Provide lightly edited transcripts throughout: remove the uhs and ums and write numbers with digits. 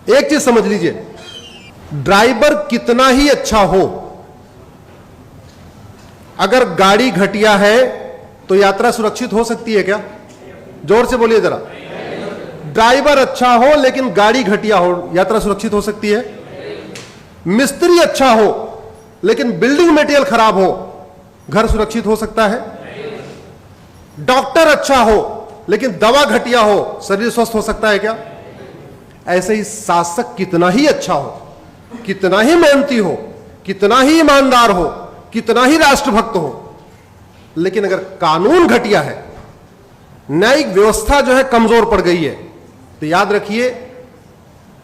एक चीज समझ लीजिए, ड्राइवर कितना ही अच्छा हो, अगर गाड़ी घटिया है तो यात्रा सुरक्षित हो सकती है क्या? जोर से बोलिए जरा। ड्राइवर अच्छा हो लेकिन गाड़ी घटिया हो, यात्रा सुरक्षित हो सकती है? मिस्त्री अच्छा हो लेकिन बिल्डिंग मटेरियल खराब हो, घर सुरक्षित हो सकता है? डॉक्टर अच्छा हो लेकिन दवा घटिया हो, शरीर स्वस्थ हो सकता है क्या? ऐसे ही शासक कितना ही अच्छा हो, कितना ही मेहनती हो, कितना ही ईमानदार हो, कितना ही राष्ट्रभक्त हो, लेकिन अगर कानून घटिया है, न्यायिक व्यवस्था जो है कमजोर पड़ गई है, तो याद रखिए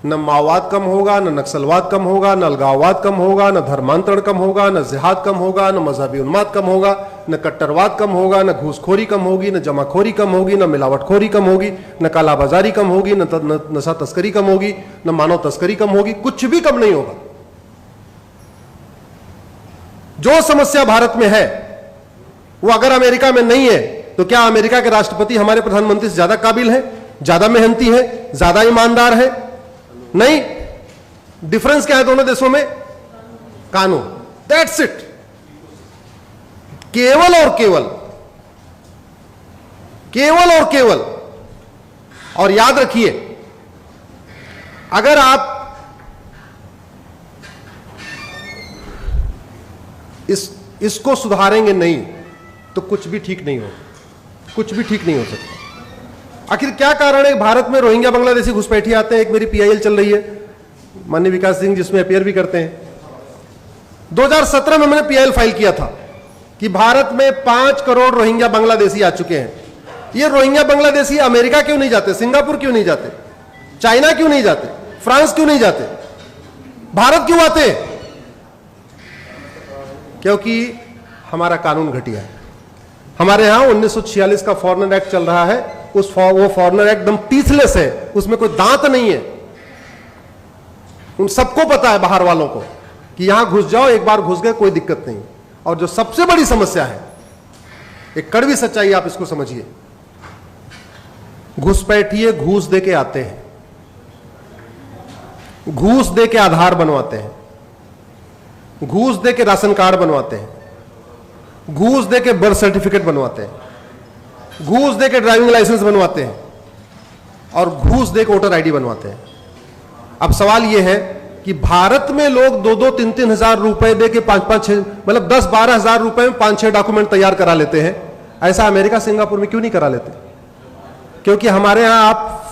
न माओवाद कम होगा, न नक्सलवाद कम होगा, न अलगाववाद कम होगा, न धर्मांतरण कम होगा, न जिहाद कम होगा, न मजहबी उन्माद कम होगा, न कट्टरवाद कम होगा, न घूसखोरी कम होगी, न जमाखोरी कम होगी, न मिलावटखोरी कम होगी, न कालाबाजारी कम होगी, न नशा तस्करी कम होगी, न मानव तस्करी कम होगी, कुछ भी कम नहीं होगा। जो समस्या भारत में है वो अगर अमेरिका में नहीं है, तो क्या अमेरिका के राष्ट्रपति हमारे प्रधानमंत्री से ज्यादा काबिल है, ज्यादा मेहनती है, ज्यादा ईमानदार है? नहीं। डिफरेंस क्या है दोनों देशों में? कानून। That's it. केवल और केवल, केवल और केवल। और याद रखिए, अगर आप इसको सुधारेंगे नहीं तो कुछ भी ठीक नहीं हो, कुछ भी ठीक नहीं हो सकता। आखिर क्या कारण है भारत में रोहिंग्या बांग्लादेशी घुसपैठिए आते हैं? एक मेरी पीआईएल चल रही है, माननीय विकास सिंह जिसमें अपियर भी करते हैं। 2017 में मैंने पीआईएल फाइल किया था कि भारत में 5 करोड़ रोहिंग्या बांग्लादेशी आ चुके हैं। ये रोहिंग्या बांग्लादेशी अमेरिका क्यों नहीं जाते, सिंगापुर क्यों नहीं जाते, चाइना क्यों नहीं जाते, फ्रांस क्यों नहीं जाते, भारत क्यों आते? क्योंकि हमारा कानून घटिया है। हमारे यहां 1946 का फॉरेनर एक्ट चल रहा है, वो फॉरेनर एक्ट एकदम टीथलेस है, उसमें कोई दांत नहीं है। उन सबको पता है, बाहर वालों को, कि यहां घुस जाओ, एक बार घुस गए कोई दिक्कत नहीं। और जो सबसे बड़ी समस्या है, एक कड़वी सच्चाई आप इसको समझिए, घुसपैठिए घूस दे के आते हैं, घूस दे के आधार बनवाते हैं, घूस दे के राशन कार्ड बनवाते हैं, घूस दे के बर्थ सर्टिफिकेट बनवाते हैं, घूस दे के ड्राइविंग लाइसेंस बनवाते हैं, और घूस दे के वोटर आईडी बनवाते हैं। अब सवाल यह है कि भारत में लोग 2-2, 3-3 हजार रुपए दे के 5-5, मतलब 10-12 हजार रुपए में 5-6 डॉक्यूमेंट तैयार करा लेते हैं। ऐसा अमेरिका सिंगापुर में क्यों नहीं करा लेते? क्योंकि हमारे यहां आप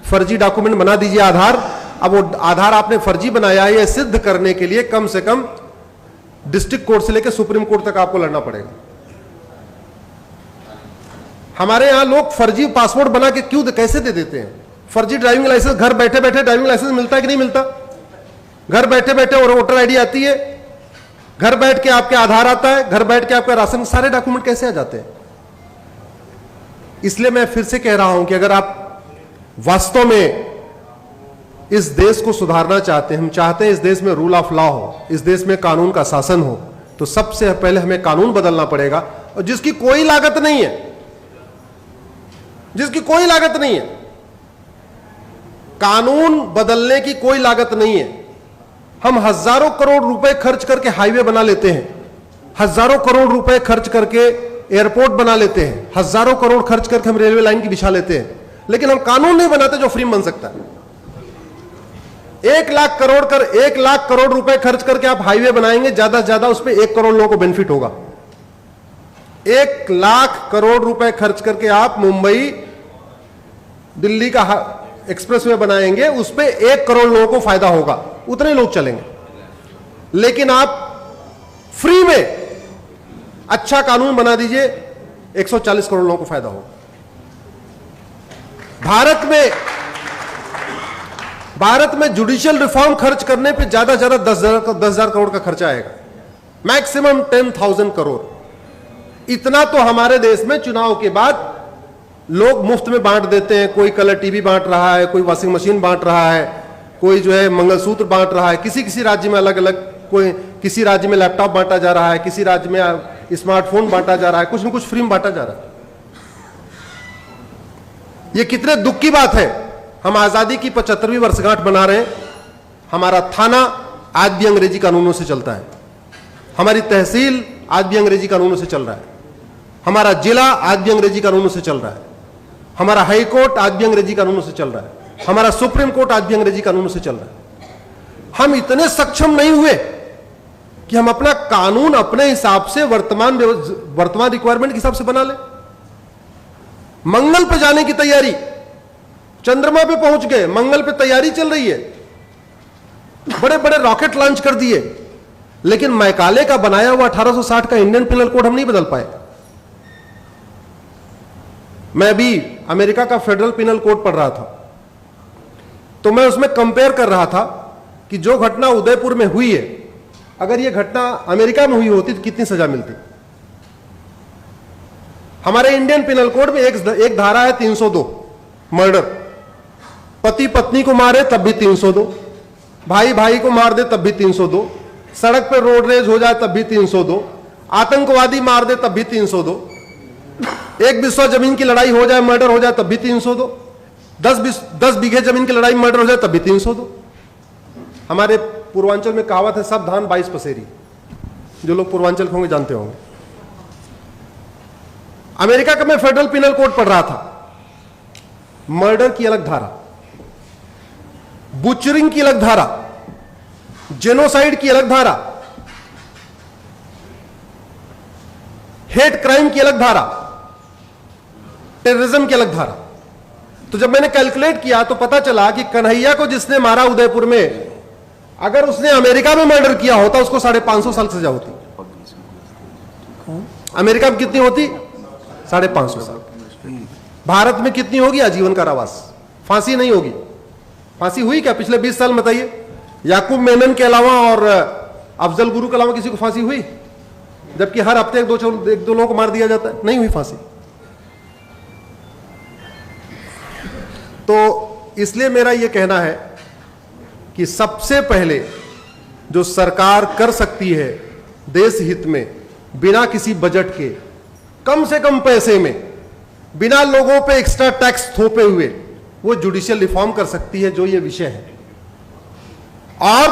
फर्जी डॉक्यूमेंट बना दीजिए आधार, अब वो आधार आपने फर्जी बनाया है, यह सिद्ध करने के लिए कम से कम डिस्ट्रिक्ट कोर्ट से लेकर सुप्रीम कोर्ट तक आपको लड़ना पड़ेगा। हमारे यहां लोग फर्जी पासपोर्ट बना के क्यों, कैसे दे देते हैं? फर्जी ड्राइविंग लाइसेंस, घर बैठे बैठे ड्राइविंग लाइसेंस मिलता है कि नहीं मिलता? घर बैठे बैठे और वोटर आईडी आती है, घर बैठ के आपके आधार आता है, घर बैठ के आपका राशन, सारे डॉक्यूमेंट कैसे आ जाते हैं? इसलिए मैं फिर से कह रहा हूं कि अगर आप वास्तव में इस देश को सुधारना चाहते हैं, हम चाहते हैं इस देश में रूल ऑफ लॉ हो, इस देश में कानून का शासन हो, तो सबसे पहले हमें कानून बदलना पड़ेगा, और जिसकी कोई लागत नहीं है, जिसकी कोई लागत नहीं है। कानून बदलने की कोई लागत नहीं है। हम हजारों करोड़ रुपए खर्च करके हाईवे बना लेते हैं, हजारों करोड़ रुपए खर्च करके एयरपोर्ट बना लेते हैं, हजारों करोड़ खर्च करके हम रेलवे लाइन की बिछा लेते हैं, लेकिन हम कानून नहीं बनाते जो फ्री में बन सकता है। 1 लाख करोड़ रुपए खर्च करके आप हाईवे बनाएंगे, ज्यादा से ज्यादा उसमें 1 करोड़ लोगों को बेनिफिट होगा। 1 लाख करोड़ रुपए खर्च करके आप मुंबई दिल्ली का एक्सप्रेसवे बनाएंगे, उस पे 1 करोड़ लोगों को फायदा होगा, उतने लोग चलेंगे। लेकिन आप फ्री में अच्छा कानून बना दीजिए, 140 करोड़ लोगों को फायदा होगा। भारत में जुडिशियल रिफॉर्म खर्च करने पे ज्यादा से ज्यादा 10,000 करोड़ का खर्चा आएगा, मैक्सिमम 10,000 करोड़। इतना तो हमारे देश में चुनाव के बाद लोग मुफ्त में बांट देते हैं। कोई कलर टीवी बांट रहा है, कोई वॉशिंग मशीन बांट रहा है, कोई जो है मंगलसूत्र बांट रहा है, किसी किसी राज्य में अलग अलग, कोई किसी राज्य में लैपटॉप बांटा जा रहा है, किसी राज्य में स्मार्टफोन बांटा जा रहा है, कुछ न कुछ फ्री में बांटा जा रहा है। ये कितने दुख की बात है हम आजादी की 75वीं वर्षगांठ मना रहे हैं। हमारा थाना आज भी अंग्रेजी कानूनों से चलता है, हमारी तहसील आज भी अंग्रेजी कानूनों से चल रहा है, हमारा जिला आज भी अंग्रेजी कानूनों से चल रहा है, हमारा हाई कोर्ट आज भी अंग्रेजी कानूनों से चल रहा है, हमारा सुप्रीम कोर्ट आज भी अंग्रेजी कानूनों से चल रहा है। हम इतने सक्षम नहीं हुए कि हम अपना कानून अपने हिसाब से वर्तमान रिक्वायरमेंट के हिसाब से बना ले। मंगल पे जाने की तैयारी, चंद्रमा पे पहुंच गए, मंगल पे तैयारी चल रही है, बड़े बड़े रॉकेट लॉन्च कर दिए, लेकिन मैकाले का बनाया हुआ 1860 का इंडियन पिनल कोड हम नहीं बदल पाए। मैं भी अमेरिका का फेडरल पिनल कोड पढ़ रहा था, तो मैं उसमें कंपेयर कर रहा था कि जो घटना उदयपुर में हुई है, अगर यह घटना अमेरिका में हुई होती तो कितनी सजा मिलती। हमारे इंडियन पिनल कोड में एक धारा है 302, मर्डर। पति पत्नी को मारे तब भी 302, भाई भाई को मार दे तब भी 302, सड़क पर रोड रेज हो जाए तब भी 302, आतंकवादी मार दे तब भी 302, एक बिस्वा जमीन की लड़ाई हो जाए, मर्डर हो जाए तब भी 302, 10 बीघे जमीन की लड़ाई मर्डर हो जाए तब भी 302। हमारे पूर्वांचल में कहावत है, सब धान 22 पसेरी। जो लोग पूर्वांचल के होंगे जानते होंगे। अमेरिका का मैं फेडरल पिनल कोड पढ़ रहा था, मर्डर की अलग धारा, बुचरिंग की अलग धारा, जेनोसाइड की अलग धारा, हेट क्राइम की अलग धारा, टेररिज्म की अलग धारा। तो जब मैंने कैलकुलेट किया तो पता चला कि कन्हैया को जिसने मारा उदयपुर में, अगर उसने अमेरिका में मर्डर किया होता उसको 550 साल सजा होती। अमेरिका में कितनी होती? 550 साल। भारत में कितनी होगी? आजीवन कारावास, फांसी नहीं होगी। फांसी हुई क्या पिछले 20 साल में? बताइए। याकूब मेनन के अलावा और अफजल गुरु के अलावा किसी को फांसी हुई? जबकि हर हफ्ते एक दो लोगों को मार दिया जाता है। नहीं हुई फांसी। तो इसलिए मेरा यह कहना है कि सबसे पहले जो सरकार कर सकती है देश हित में, बिना किसी बजट के, कम से कम पैसे में, बिना लोगों पे एक्स्ट्रा टैक्स थोपे हुए, वो जुडिशियल रिफॉर्म कर सकती है, जो ये विषय है। और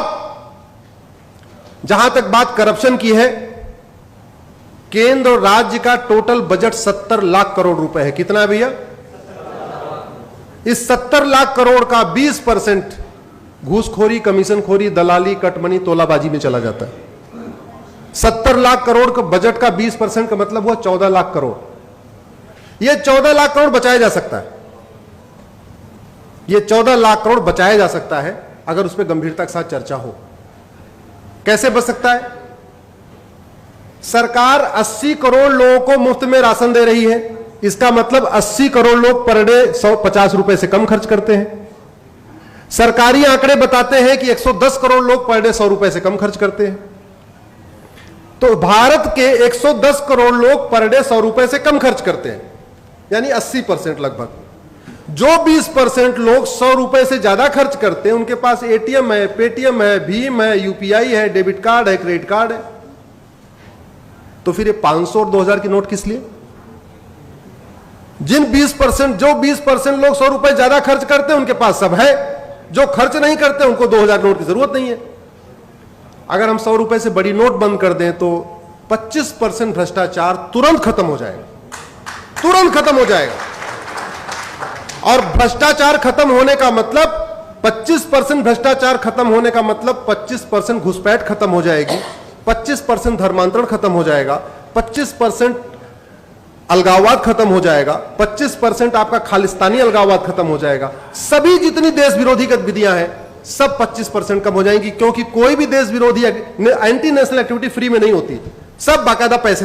जहां तक बात करप्शन की है, केंद्र और राज्य का टोटल बजट 70 लाख करोड़ रुपए है। कितना है भैया? इस 70 लाख करोड़ का 20% घूसखोरी, कमीशनखोरी, दलाली, कटमनी, तोलाबाजी में चला जाता है। 70 लाख करोड़ का बजट का 20% का मतलब हुआ 14 लाख करोड़। यह 14 लाख करोड़ बचाया जा सकता है। यह 14 लाख करोड़ बचाया जा सकता है अगर उस पर गंभीरता के साथ चर्चा हो। कैसे बच सकता है? सरकार 80 करोड़ लोगों को मुफ्त में राशन दे रही है। इसका मतलब 80 करोड़ लोग पर डे 150 रुपए से कम खर्च करते हैं। सरकारी आंकड़े बताते हैं कि 110 करोड़ लोग पर डे 100 रुपए से कम खर्च करते हैं। तो भारत के 110 करोड़ लोग पर डे 100 रुपए से कम खर्च करते हैं, यानी 80% लगभग। जो 20% लोग 100 रुपए से ज्यादा खर्च करते हैं, उनके पास एटीएम है, पेटीएम है, भीम है, यूपीआई है, डेबिट कार्ड है, क्रेडिट कार्ड है। तो फिर ये 500 और 2000 की नोट किस लिए? जो 20% लोग 100 रुपए ज्यादा खर्च करते हैं, उनके पास सब है। जो खर्च नहीं करते उनको 2000 नोट की जरूरत नहीं है। अगर हम 100 रुपए से बड़ी नोट बंद कर दें तो 25% भ्रष्टाचार तुरंत खत्म हो जाएगा, तुरंत खत्म हो जाएगा। और भ्रष्टाचार खत्म होने का मतलब 25% भ्रष्टाचार खत्म होने का मतलब 25% घुसपैठ खत्म हो जाएगी, 25% धर्मांतरण खत्म हो जाएगा, 25% अलगाववाद खत्म हो जाएगा, 25% आपका खालिस्तानी अलगाववाद खत्म हो जाएगा। सभी जितनी देश विरोधी गतिविधियां हैं सब 25% कम हो जाएंगी, क्योंकि कोई भी देश विरोधी एंटी नेशनल एक्टिविटी फ्री में नहीं होती, सब बाकायदा पैसे